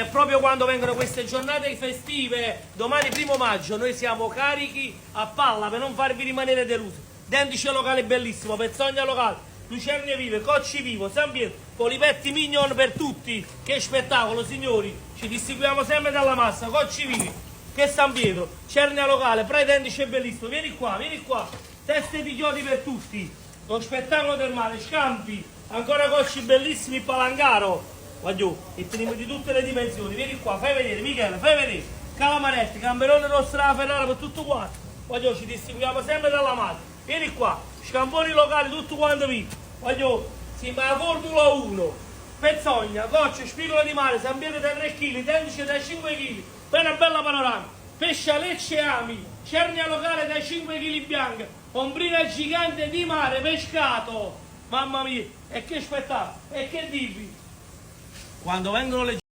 proprio quando vengono queste giornate festive, domani 1° maggio, noi siamo carichi a palla per non farvi rimanere delusi. Dendice locale bellissimo, Pezzogna locale, Lucerne vive, Cocci vivo, San Pietro, Polipetti Mignon per tutti. Che spettacolo, signori! Ci distinguiamo sempre dalla massa, Cocci vivi, che San Pietro, Cernia locale, Praitendice bellissimo, vieni qua, teste di chiodi per tutti, lo spettacolo del mare, Scampi, ancora Cocci bellissimi, Palangaro. Guagliù, e teniamo di tutte le dimensioni, vieni qua, fai vedere, Michele, fai vedere, Calamaretti, Gamberone Rosso della Ferrara per tutto quanto, guagliù, ci distinguiamo sempre dalla madre, vieni qua, scamponi locali, tutto quanto vi, guagliù, si ma Formula 1, Pezzogna, Gocce, Spigolo di mare, San Pietro da 3 kg, Tendice da 5 kg, per una bella panorama, Pesce Lecce Ami, Cernia locale da 5 kg bianca, Ombrina gigante di mare, pescato, mamma mia, e che spettacolo, e che dirvi? Quando vengono le